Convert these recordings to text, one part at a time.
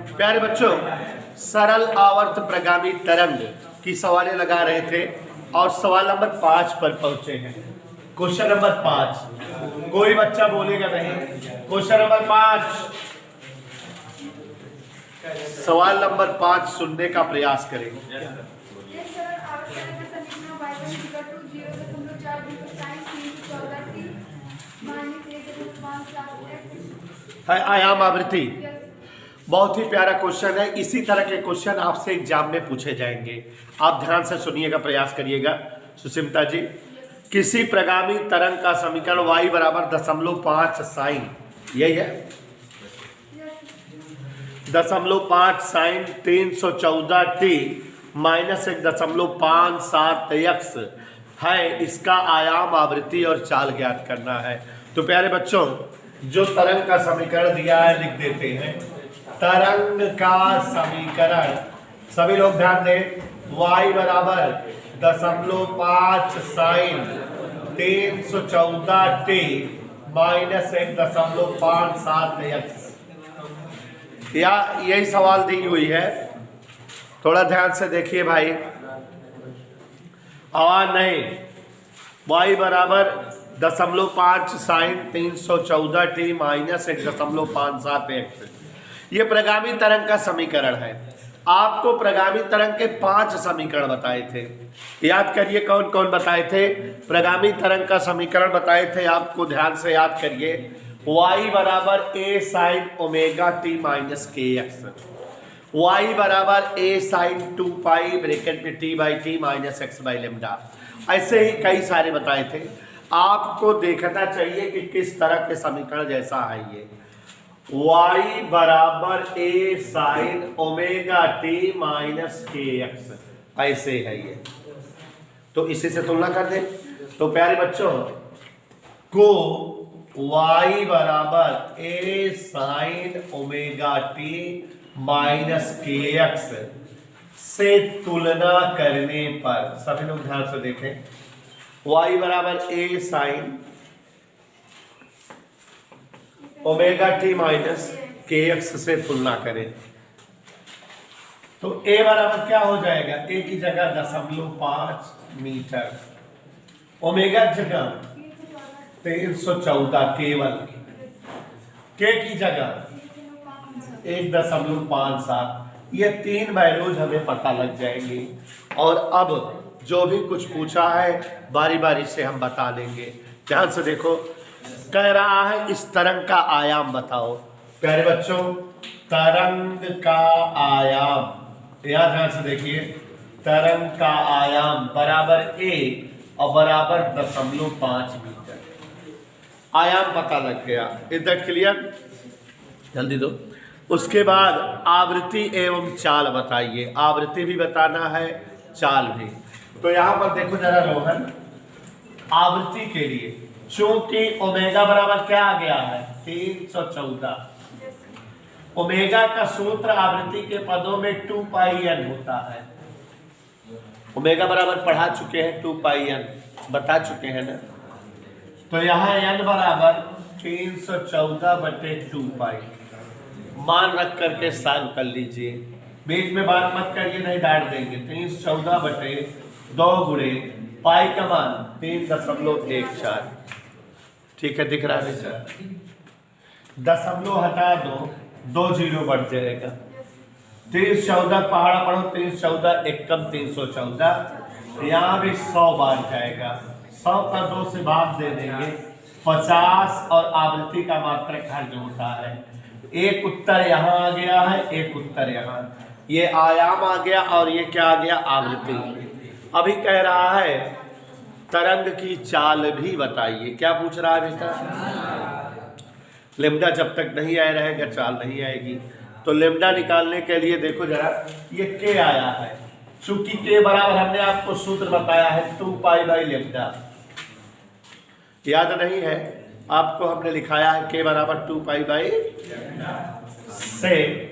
प्यारे बच्चों, सरल आवर्त प्रगामी तरंग की सवालें लगा रहे थे और सवाल नंबर 5 पर पहुंचे हैं। क्वेश्चन नंबर 5, कोई बच्चा बोलेगा नहीं। क्वेश्चन नंबर 5, सवाल नंबर 5 सुनने का प्रयास करेंगे। आयाम आवृत्ति बहुत ही प्यारा क्वेश्चन है। इसी तरह के क्वेश्चन आपसे एग्जाम में पूछे जाएंगे। आप ध्यान से सुनिएगा, प्रयास करिएगा। सुष्मिता जी, किसी प्रगामी तरंग का समीकरण y बराबर 0.5 साइन, यही है 0.5 साइन 314t माइनस 1.57x है। इसका आयाम, आवृत्ति और चाल ज्ञात करना है। तो प्यारे बच्चों, जो तरंग का समीकरण दिया है लिख देते हैं। तरंग का समीकरण, सभी लोग ध्यान दें, y बराबर 0.5 साइन 314t माइनस 1.57x, या यही सवाल दी हुई है। थोड़ा ध्यान से देखिए भाई, आवाज नहीं। y बराबर 0.5 साइन 314t माइनस 1.57x, ये प्रगामी तरंग का समीकरण है। आपको प्रगामी तरंग के 5 समीकरण बताए थे। याद करिए कौन कौन बताए थे। प्रगामी तरंग का समीकरण बताए थे, आपको ध्यान से याद करिए। y बराबर a sine omega t minus kx, y बराबर a साइन 2 पाई ब्रैकेट में t by T minus x by lambda. ऐसे ही कई सारे बताए थे। आपको देखना चाहिए कि किस तरह के समीकरण जैसा है ये। y बराबर a sine omega t minus kx, ऐसे है ये। तो इसी से तुलना कर दें। तो प्यारे बच्चों को y बराबर a sine omega t minus kx से तुलना करने पर, सभी लोग ध्यान से देखें, y बराबर a sine omega T minus kx से तुलना करें तो a बराबर क्या हो जाएगा। a की जगह 0.5 मीटर, ओमेगा की जगह 314, केवल k की जगह 1.57। ये 3 वैल्यूज हमें पता लग जाएंगी और अब जो भी कुछ पूछा है बारी बारी से हम बता देंगे। ध्यान से देखो, कह रहा है इस तरंग का आयाम बताओ। प्यारे बच्चों, तरंग का आयाम, यहाँ ध्यान से देखिए, तरंग का आयाम बराबर a और बराबर 0.5 मीटर। आयाम पता लग गया। Is that clear? जल्दी दो। उसके बाद आवृत्ति एवं चाल बताइए। आवृत्ति भी बताना है, चाल भी। तो यहाँ पर देखो जरा रोहन, आवृत्ति के लिए चूंकि ओमेगा बराबर क्या आ गया है 314, ओमेगा का सूत्र आवृत्ति के पदों में 2 पाई n होता है। ओमेगा बराबर पढ़ा चुके हैं, 2 पाई n बता चुके हैं ना। तो यहाँ n बराबर 314/2 पाई मान रख करके सॉल्व कर लीजिए। बीच में बात मत करिए, नहीं डाल देंगे। 314/2 गुणे पाई का मान 3.14। ठीक है, दिख रहा है सर? दशमलव हटा दो, 2 जीरो बढ़ जाएगा। 314 पहाड़ा पढ़ो, 314 एकम 314, यहाँ भी 100 बार जाएगा। 100 का 2 से भाग दे देंगे, 50 और आवृत्ति का मात्रक हर जो होता है। एक उत्तर यहाँ आ गया है, एक उत्तर यहाँ, ये आयाम आ गया और ये क्या आ गया, आवृत्ति। अभी कह रहा है तरंग की चाल भी बताइए। क्या पूछ रहा है बेटा? लेमडा जब तक नहीं आया रहेगा चाल नहीं आएगी। तो लेमडा निकालने के लिए देखो जरा, ये के आया है। चूंकि के बराबर हमने आपको सूत्र बताया है 2 पाई बाई लेमडा, याद नहीं है आपको? हमने लिखाया है के बराबर 2 पाई बाई से।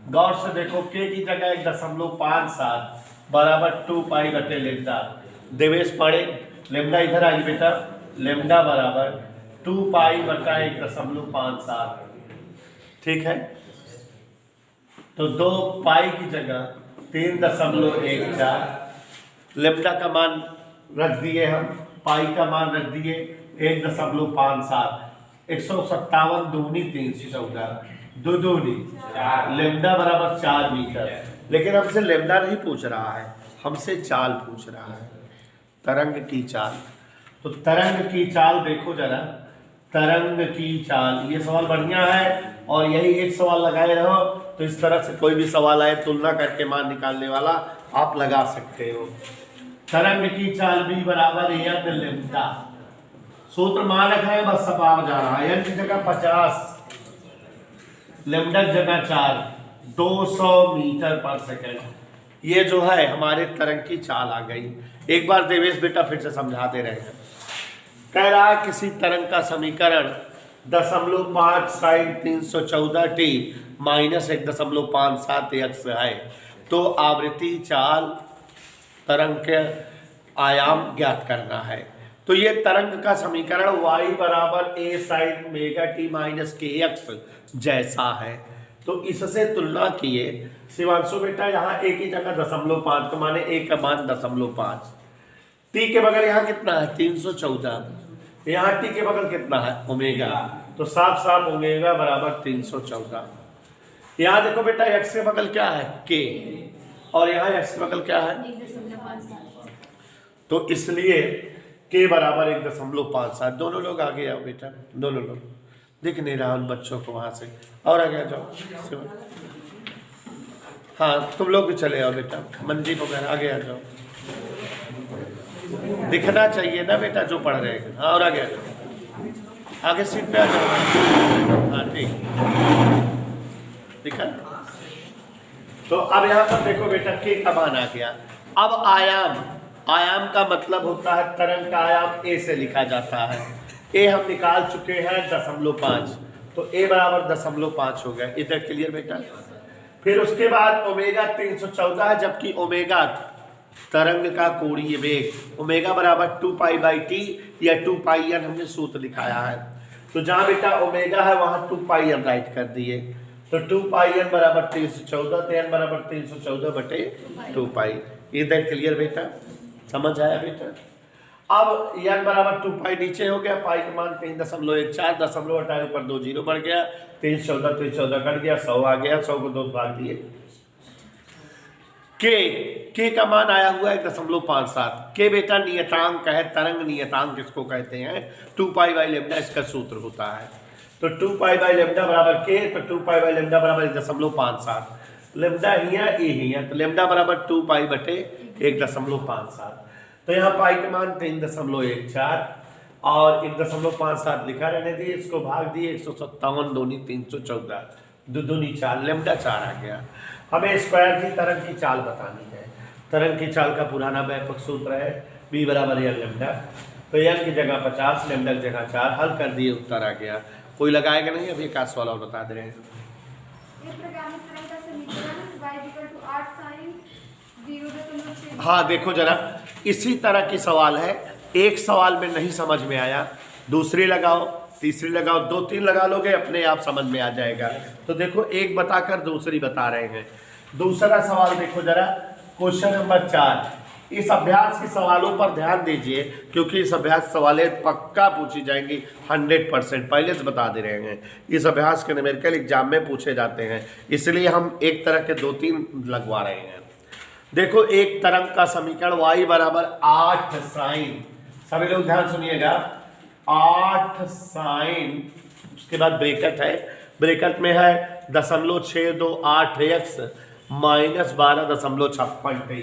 गौर से देखो, के की जगह 1.57 बराबर 2 पाई बटे लेमडा। देवेश पढ़े, लेमडा इधर आई बेटा, लेमडा बराबर 2 पाई बटा 1.57। ठीक है, तो 2 पाई की जगह 3.14, लेमडा का मान रख दिए हम, पाई का मान रख दिए 1.57, 157 दूनी 314, दो दूनी लेमडा बराबर 4 मीटर। लेकिन हमसे लेमडा नहीं पूछ रहा है, हमसे चाल पूछ रहा है, तरंग की चाल। तो तरंग की चाल देखो जरा, तरंग की चाल, ये सवाल बढ़िया है और यही एक सवाल लगाए रहो। तो इस तरह से कोई भी सवाल आए तुलना करके मान निकालने वाला आप लगा सकते हो। तरंग की चाल भी बराबर n लेमडा, सूत्र मान रखा है, बस सब आ जा रहा है। n की जगह 50, लेमडा की जगह 4, 200 मीटर पर सेकंड। ये जो है हमारे तरंग की चाल आ गई। एक बार देवेश बेटा फिर से समझा दे रहे हैं। कह रहा है किसी तरंग का समीकरण 0.5 sin 314t माइनस 1.57 x है, तो आवृत्ति चाल तरंग के आयाम ज्ञात करना है। तो ये तरंग का समीकरण y बराबर a sin omega t minus के एक्स जैसा है। तो इससे तुलना किए शिवांशु बेटा, यहाँ a की जगह 0.5, तो माने a का मान 0.5, t के बगल यहाँ कितना है 314, यहाँ t के बगल कितना है ओमेगा, तो साफ साफ ओमेगा बराबर 314। यहाँ देखो बेटा x के बगल क्या है k, और यहाँ x के बगल क्या है, तो इसलिए k बराबर 1.57। दोनों लोग आगे आओ बेटा, दोनों लोग, दिख नहीं रहा उन बच्चों को वहां से, और आगे आ जाओ। हाँ तुम लोग भी चले आओ बेटा, मंजीप वगैरह आगे आ जाओ, दिखना चाहिए ना बेटा जो पढ़ रहे हैं। हाँ और आगे आ जाओ, आगे सीट पे आ जाओ। हाँ ठीक, दिखा। तो अब यहाँ पर देखो बेटा के का मान आ गया। अब आयाम, आयाम का मतलब होता है तरंग का आयाम a से लिखा जाता है। a हम निकाल चुके हैं 0.5, तो a बराबर 0.5 हो गया। इधर क्लियर बेटा। फिर उसके बाद ओमेगा 314 है, जबकि ओमेगा तरंग का कोणीय वेग, ओमेगा बराबर 2 पाई बाई टी या 2 पाई एन हमने सूत्र लिखाया है। तो जहाँ बेटा ओमेगा है वहाँ 2 पाई एन राइट कर दिए, तो 2 पाई एन बराबर 314, तो एन बराबर 314 बटे 2 पाई। इधर क्लियर बेटा, समझ आया बेटा। अब एन बराबर 2 पाई नीचे हो गया, पाई का मान 3.14, दशमलव हटाए ऊपर 2 जीरो बढ़ गया, 314 कट गया, 100 आ गया, 100 को 2 भाग दिए। के का मान आया हुआ है 1.57। के बेटा नियतांक है, तरंग नियतांक किसको कहते हैं, 2 पाई बाई लेमडा इसका सूत्र होता है। तो 2 पाई बाई लेमडा बराबर के, तो 2 पाई बाई लेमडा बराबर 1.57, लेमडा हिया ए हिया, तो लेमडा बराबर 2 पाई बटे 1.57। तो यहाँ पाई का मान 3.14 और 1.57 लिखा रहने दिए, इसको भाग दिए 157 दूनी 314, दूनी 4, लेमडा 4 आ गया। हमें स्क्वायर की तरंग की चाल बतानी है। तरंग की चाल का पुराना व्यापक सूत्र है b बराबर एन लेमडा, तो एन की जगह 50, लेमडा की जगह 4, हल कर दिए उत्तर आ गया। कोई लगाएगा नहीं, अभी एक आध सवाल और बता दे रहे हैं। हाँ देखो जरा, इसी तरह की सवाल है, एक सवाल में नहीं समझ में आया दूसरी लगाओ, तीसरी लगाओ, 2-3 लगा लोगे अपने आप समझ में आ जाएगा। तो देखो एक बताकर दूसरी बता रहे हैं। दूसरा सवाल देखो जरा, क्वेश्चन नंबर 4। इस अभ्यास के सवालों पर ध्यान दीजिए, क्योंकि इस अभ्यास सवालें पक्का पूछी जाएंगी 100%, पहले से बता दे रहे हैं। इस अभ्यास के न्यूमेरिकल एग्जाम में पूछे जाते हैं, इसलिए हम एक तरह के 2-3 लगवा रहे हैं। देखो एक तरंग का समीकरण y बराबर 8 साइन, सभी लोग ध्यान सुनिएगा, 8 साइन, उसके बाद ब्रैकेट है, ब्रैकेट में है 0.628x minus 12.56t,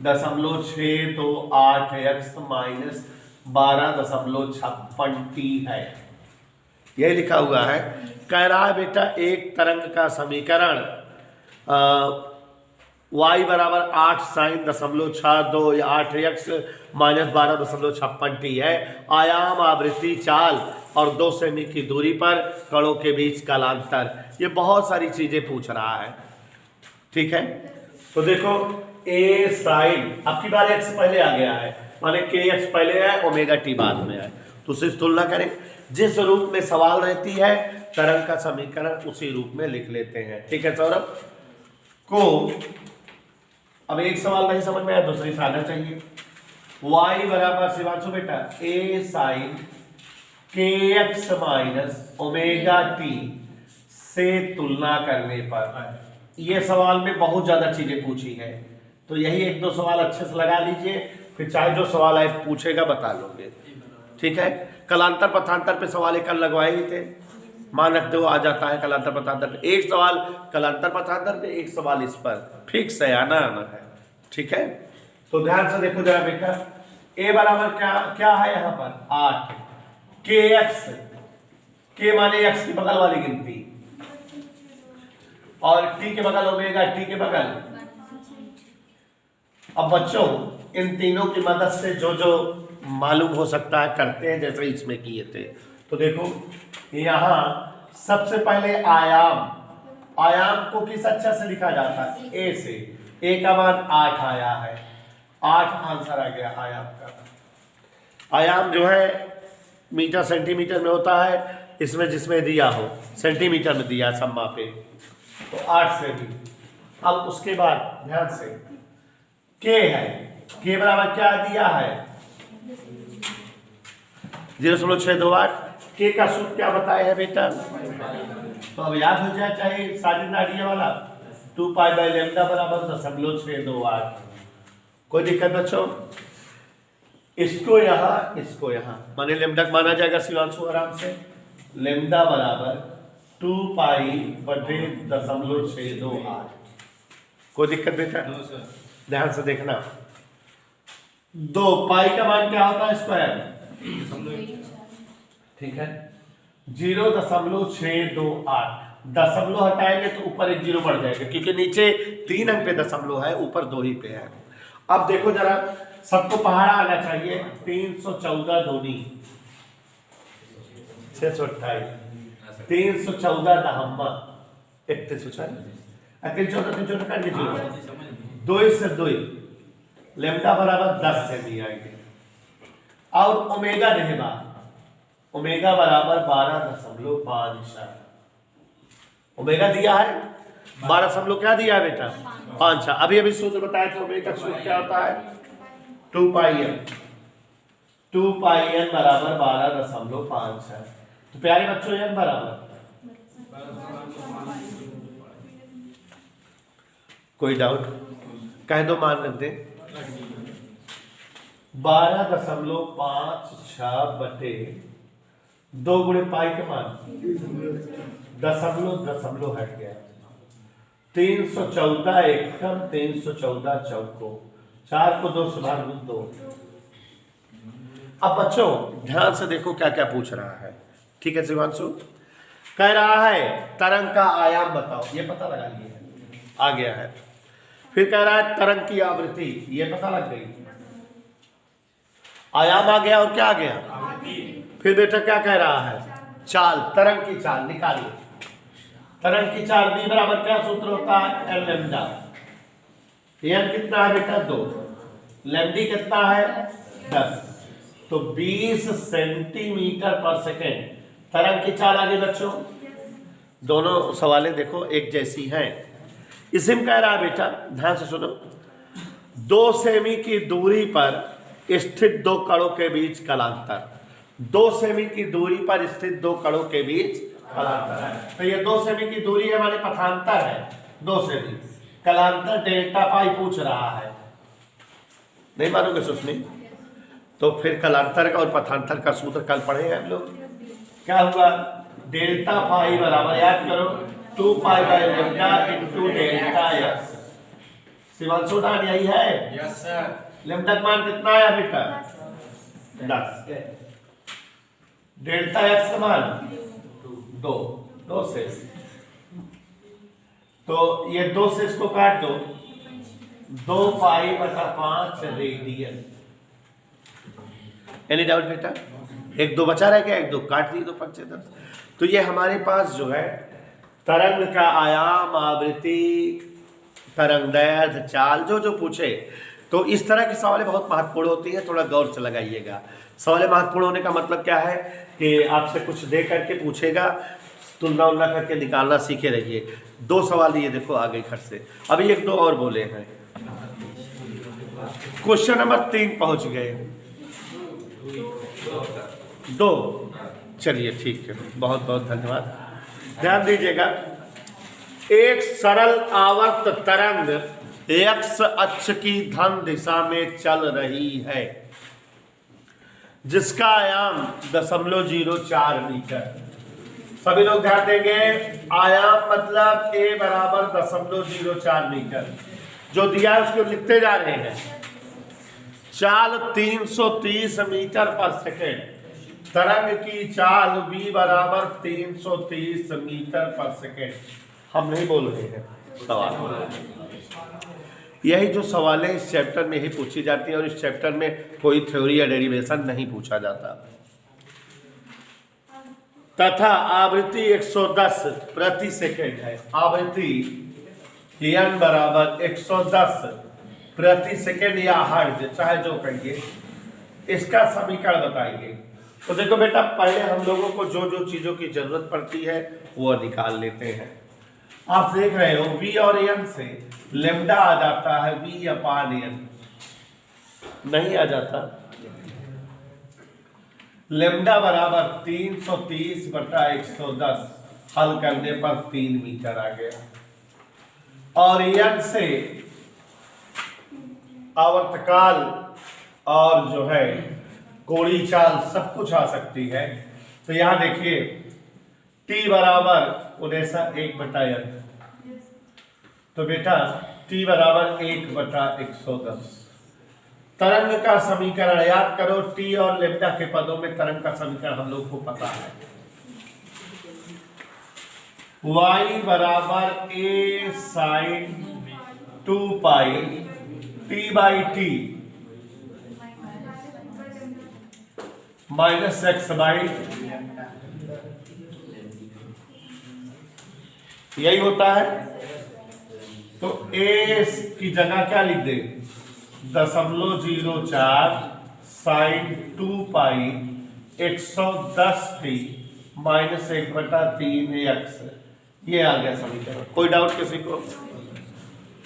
0.628x minus 12.56t है, यही लिखा हुआ है। कह रहा है बेटा एक तरंग का समीकरण y बराबर 8 साइन 0.62 या 8x माइनस 12.56t है। आयाम, आवृत्ति, चाल और 2 सेमी की दूरी पर कणों के बीच कालांतर, ये बहुत सारी चीजें पूछ रहा है। ठीक है, तो देखो a साइन, आपकी बार x पहले आ गया है, माने kx पहले है, ओमेगा t बाद में है, तो उससे तुलना करें। जिस रूप में सवाल रहती है तरंग का समीकरण उसी रूप में लिख लेते हैं। ठीक है सौरभ को अब एक सवाल नहीं समझ में आया दूसरी से आना चाहिए। y बराबर शिवांशु बेटा a sine kx minus omega t से तुलना करने पर, ये सवाल में बहुत ज्यादा चीजें पूछी है तो यही एक दो सवाल अच्छे से लगा लीजिए, फिर चाहे जो सवाल आए पूछेगा बता लोगे। ठीक है, कलांतर पथांतर पे सवाल एक लगवाए ही थे, मान रखते हो आ जाता है कलांतर पथांतर पे, एक सवाल कलांतर पथांतर पे एक सवाल इस पर, फिक्स है, आना है। ठीक है, तो ध्यान से देखो जरा बेटा, a बराबर क्या क्या है यहाँ पर 8, kx के माने x की बगल वाली गिनती और t के बगल ओमेगा t के बगल। अब बच्चों इन तीनों की मदद से जो जो मालूम हो सकता है करते हैं, जैसे इसमें किए थे। तो देखो यहाँ सबसे पहले आयाम को किस अक्षर से लिखा जाता है, a से। a का मान 8 आया है, 8 आंसर आ गया आयाम का। आयाम जो है मीटर सेंटीमीटर में होता है, इसमें जिसमें दिया हो सेंटीमीटर में दिया सम्मा पे, तो 8 से भी। अब उसके बाद ध्यान से k है, k बराबर क्या दिया है 0.628, k का सूत्र क्या बताया है बेटा, तो अब याद हो जाए चाहे साजिद नाडिया वाला 2 पाई बाई लेमडा बराबर 0.628। कोई दिक्कत बच्चों, इसको यहाँ माने लेमडा माना जाएगा शिवांशु आराम से, लेमडा बराबर 2 पाई बटे 0.628। कोई दिक्कत बेटा, ध्यान से देखना। 2 पाई का मान क्या होता है स्क्वायर, ठीक है 0.628, दशमलव हटाएंगे तो ऊपर एक जीरो बढ़ जाएगा क्योंकि नीचे 3 अंक पे दशमलव है, ऊपर 2 ही पे है। अब देखो जरा, सबको पहाड़ा आना चाहिए, 314 दूनी 628, 314 दहम्मा 314 काट लीजिए, 2 से 2 लेमडा बराबर 10 से दिया गया। और ओमेगा रहेगा, ओमेगा बराबर 12.5, ओमेगा दिया है 12 क्या दिया है बेटा 5। अभी सूत्र बताया था, ओमेगा सूत्र क्या होता है 2 पाई n बराबर 12.5 है। तो प्यारे बच्चों n बराबर कोई डाउट कह दो, मान रख दे 12.56 बटे 2 गुणे पाई के मान दशमलव हट गया, 314 एकम 314 चौको, 4 को 2 से भाग दो। अब बच्चों ध्यान से देखो क्या क्या पूछ रहा है। ठीक है शिवांशु, कह रहा है तरंग का आयाम बताओ, ये पता लगा लिए आ गया है। फिर कह रहा है तरंग की आवृत्ति, ये पता लग गई, आयाम आ गया और क्या आ गया। फिर बेटा क्या कह रहा है, चाल, तरंग की चाल निकालिए। तरंग की चाल b बराबर क्या सूत्र होता है एल लेमडा, n कितना है बेटा 2, लेमडी कितना है 10, तो 20 सेंटीमीटर पर सेकेंड तरंग की चाल आ गई बच्चों। दोनों सवालें देखो एक जैसी हैं। इसी में कह रहा है बेटा, ध्यान से सुनो, 2 सेमी की दूरी पर स्थित 2 कणों के बीच कलांतर, 2 सेमी की दूरी पर स्थित 2 कणों के बीच कलांतर है। तो ये 2 सेमी की दूरी है हमारे पथांतर है 2 सेमी, कलांतर डेल्टा पाई पूछ रहा है, नहीं मानोगे सुस्मी। तो फिर कलांतर का और पथांतर का सूत्र कल पढ़े हैं हम लोग, क्या हुआ डेल्टा पाई बराबर याद करो 2 pi by lambda into delta x. Shivanshu डान यही है, यस सर। लेमडा का मान कितना आया बेटा 10, डेल्टा एक्स का मान 2 से, तो ये 2 से इसको काट दो, 2 पाई बटा 5 रेडियन। एनी डाउट बेटा, 1 2 बचा रह गया, 1 2 काट दिए तो 5 से 10। तो ये हमारे पास जो है तरंग का आयाम, आवृत्ति, तरंगदैर्घ्य, चाल जो जो पूछे, तो इस तरह की सवालें बहुत महत्वपूर्ण होती है, थोड़ा गौर से लगाइएगा। सवाल महत्वपूर्ण होने का मतलब क्या है कि आपसे कुछ दे करके पूछेगा, तुलना उलना करके निकालना सीखे रहिए। 2 सवाल ये देखो आ गई खट से। अभी 1-2 और बोले हैं। क्वेश्चन नंबर 3 पहुंच गए। 2 चलिए ठीक है, बहुत बहुत धन्यवाद। ध्यान दीजिएगा, एक सरल आवर्त तरंग x अक्ष की धन दिशा में चल रही है जिसका आयाम 0.04 मीटर। सभी लोग ध्यान देंगे, आयाम मतलब a बराबर 0.04 मीटर। जो दिया है उसको लिखते जा रहे हैं। चाल 330 मीटर पर सेकेंड, तरंग की चाल v बराबर 330 मीटर पर सेकेंड। हम नहीं बोल रहे हैं, सवाल यही जो सवाल है इस चैप्टर में ही पूछी जाती है, और इस चैप्टर में कोई थ्योरी या डेरिवेशन नहीं पूछा जाता। तथा आवृत्ति 110 प्रति सेकेंड है। आवृत्ति n बराबर 110 प्रति सेकेंड या हर्ट्ज, चाहे जो कहिए, इसका समीकरण बताइए। तो देखो बेटा, पहले हम लोगों को जो जो चीजों की जरूरत पड़ती है वो निकाल लेते हैं। आप देख रहे हो v और n से लेमडा आ जाता है v/n, नहीं आ जाता। लेमडा बराबर 330/110, हल करने पर 3 मीटर आ गया। और n से आवर्तकाल और जो है कोणीय चाल सब कुछ आ सकती है। तो यहां देखिए t बराबर 1/n, तो बेटा t बराबर 1/110। तरंग का समीकरण याद करो, t और लेमडा के पदों में तरंग का समीकरण हम लोग को पता है। y बराबर a sin 2π t/t minus x/, यही होता है। तो a की जगह क्या लिख दे, 0.04 sin 2π 110t माइनस 1/3x, ये आ गया समीकरण। कोई डाउट किसी को?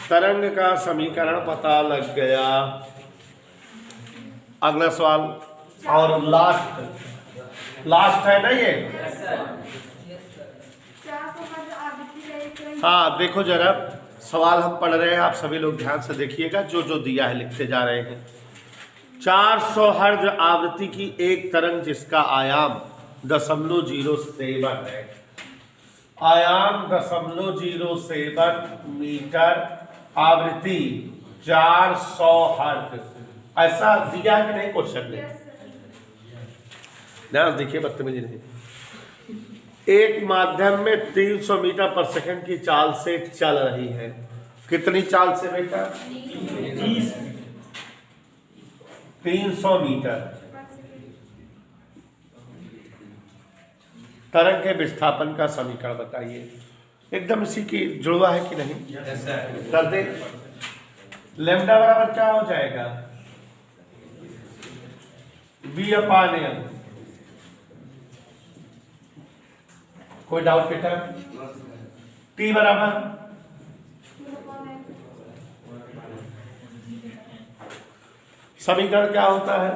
तरंग का समीकरण पता लग गया। अगला सवाल और लास्ट है ना ये। हाँ देखो जरा, सवाल हम पढ़ रहे हैं, आप सभी लोग ध्यान से देखिएगा, जो जो दिया है लिखते जा रहे हैं। 400 हर्ट्ज आवृत्ति की एक तरंग जिसका आयाम 0.07 है, आयाम 0.07 मीटर, आवृत्ति 400 हर्ट्ज, ऐसा दिया कि नहीं क्वेश्चन में? ध्यान देखिए, बदतमीजी नहीं। एक माध्यम में 300 मीटर पर सेकंड की चाल से चल रही है। कितनी चाल से बेटा? 300 मीटर। तरंग के विस्थापन का समीकरण बताइए। एकदम इसी की जुड़वा है कि नहीं? कर दे। लैम्डा बराबर क्या हो जाएगा? v/n। कोई डाउट बेटा? t बराबर समीकरण क्या होता है?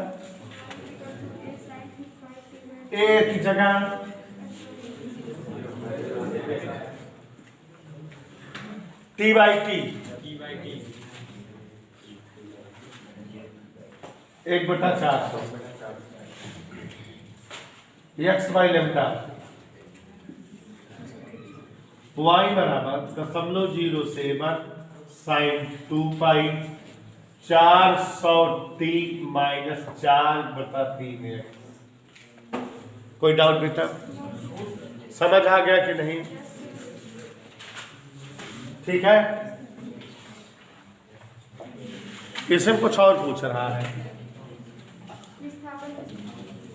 a की जगह t/t 1/400 x/λ। y बराबर 0.07 sin 2π 400t माइनस 4/3। कोई डाउट बेटा? समझ आ गया कि नहीं? ठीक है। इसमें कुछ और पूछ रहा है।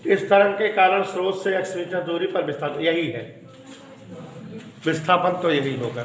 इस तरंग के कारण स्रोत से x मीटर दूरी पर विस्थापन, यही है विस्थापन, तो यही होगा।